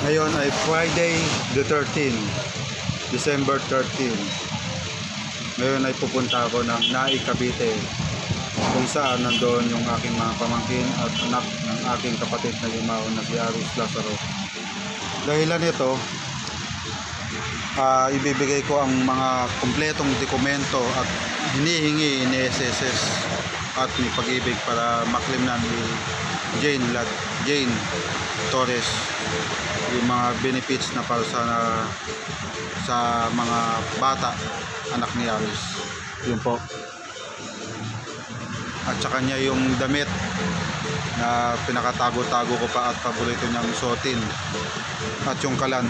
Ngayon ay Friday the 13, December 13. Ngayon ay pupunta ako ng Naik, Cavite, kung saan nandoon yung aking mga pamangkin at anak ng aking kapatid na limaon na si Aris Lazaro. Dahilan nito, ibibigay ko ang mga kumpletong dokumento at hinihingi ni SSS at ni Pag-ibig para maklim na ni Jane Torres yung mga benefits na para sa mga bata, anak ni Aris. Yun po. At saka niya yung damit na pinakatago-tago ko pa at paborito niyang suotin, at yung kalan.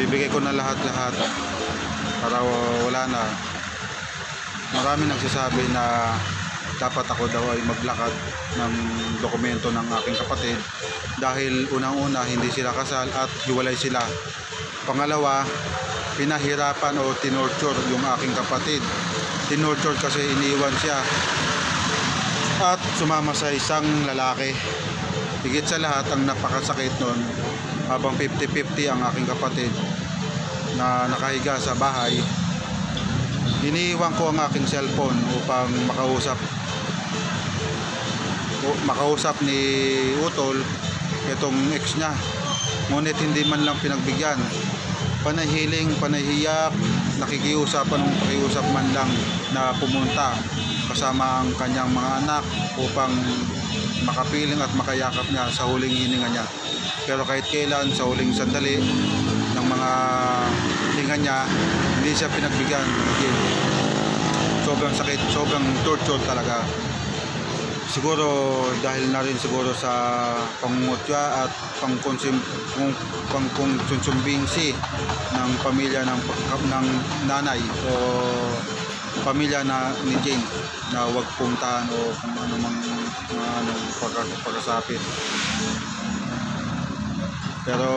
Bibigay ko na lahat-lahat para wala na. Marami nagsasabi na dapat ako daw ay maglakad ng dokumento ng aking kapatid dahil unang-una hindi sila kasal at hiwalay sila. Pangalawa, pinahirapan o tinorture yung aking kapatid. Tinorture kasi iniwan siya at sumama sa isang lalaki. Higit sa lahat, ang napakasakit nun, habang 50-50 ang aking kapatid na nakahiga sa bahay, iniiwan ko ang aking cellphone upang makausap ni Utol itong ex niya, ngunit hindi man lang pinagbigyan. Panahiling, panahiyak, nakikiusapan ng pakiusap man lang na pumunta kasama ang kanyang mga anak upang makapiling at makayakap niya sa huling hininga niya. Pero kahit kailan, sa huling sandali ng mga hininga niya, hindi siya pinagbigyan. Sobrang sakit, sobrang torture talaga. Siguro dahil na rin siguro sa pangungutya at pangkonsumbingsi ng pamilya ng nanay o pamilya ni Jane na huwag puntahan o kung anumang pagkasapit. Pero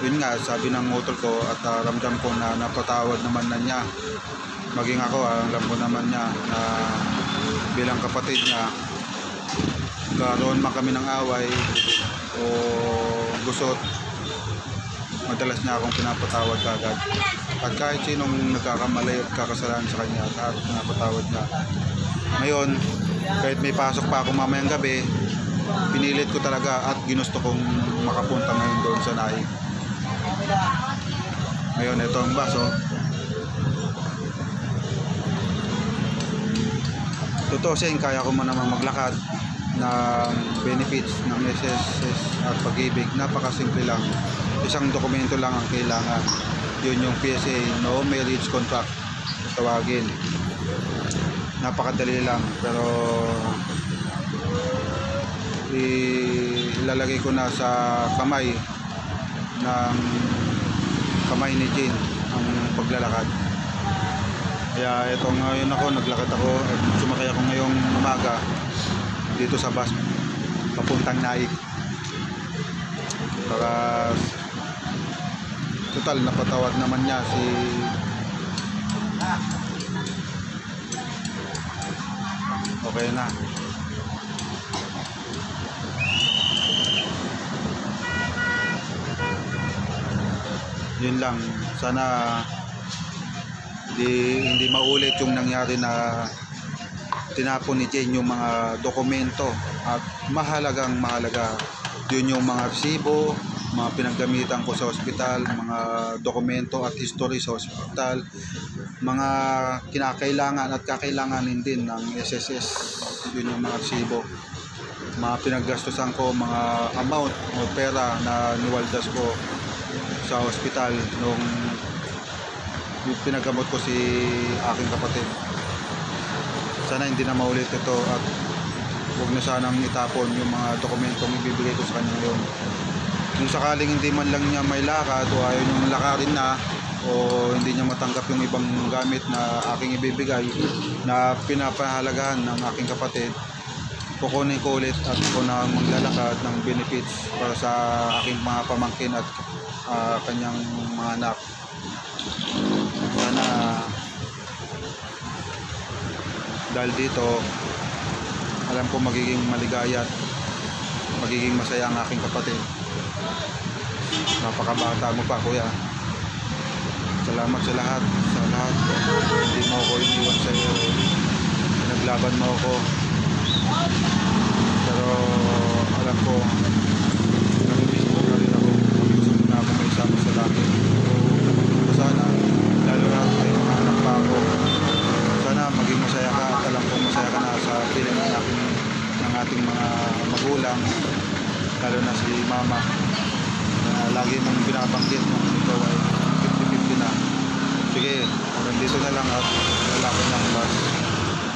yun nga, sabi ng motor ko at ramdam ko na napatawad naman na niya. Maging ako, alam ko naman niya na bilang kapatid niya, karoon man kami ng away o gusot, madalas niya akong pinapatawad kagad. At kahit sinong nagkakamali at kakasalanan sa kanya, lahat pinapatawad niya. Ngayon, kahit may pasok pa ako mamayang gabi, pinilit ko talaga at ginusto kong makapunta ngayon doon sa Naik. Ngayon, ito ang baso. Totoo siya, kaya ko man naman maglakad ng benefits ng SSS at Pag-ibig. Napakasimple lang. Isang dokumento lang ang kailangan. Yun yung PSA, no marriage contract, tawagin. Napakadali lang, pero ilalagay ko na sa kamay ni Jane ang paglalakad. Kaya ito ngayon naglakad ako at sumakay ako ngayong umaga dito sa bus papuntang Naik para total napatawad naman niya si okay na. Yun lang, sana hindi maulit yung nangyari na tinapon ni Jane yung mga dokumento. At mahalaga yun yung mga resibo, mga pinaggamitan ko sa ospital, mga dokumento at history sa ospital, mga kinakailangan at kakailanganin din ng SSS. Yun yung mga resibo, mga pinaggastusan ko, mga amount o pera na niwaldas ko sa ospital nung pinagamot ko si aking kapatid. Sana hindi na maulit ito at huwag na sanang itapon yung mga dokumentong ibibigay ko sa kanya ngayon. Kung sakaling hindi man lang niya may lakad o ayaw niyang lakarin na o hindi niya matanggap yung ibang gamit na aking ibibigay na pinapahalagahan ng aking kapatid, kukunin ko ulit at ako na maglalakad ng benefits para sa aking mga pamangkin at kanyang mga anak. Sana dahil dito alam ko magiging maligaya at magiging masaya ang aking kapatid. Napakabata mo pa, kuya. Salamat sa lahat, hindi mo ako iniwan sa iyo. Pinaglaban mo ako. Pero alam ko, namimiss mo na rin ako. Gusto mo na ako may isama sa langit. So, sana, lalo na may mga anak pa ako. Sana maging masaya ka at alam kong masaya ka na sa piling ng ating mga magulang, lalo na si mama. Lagi mong binabanggit na ikaw ay 50-50 na. Sige, hanggang dito na lang at lalaki ng bus.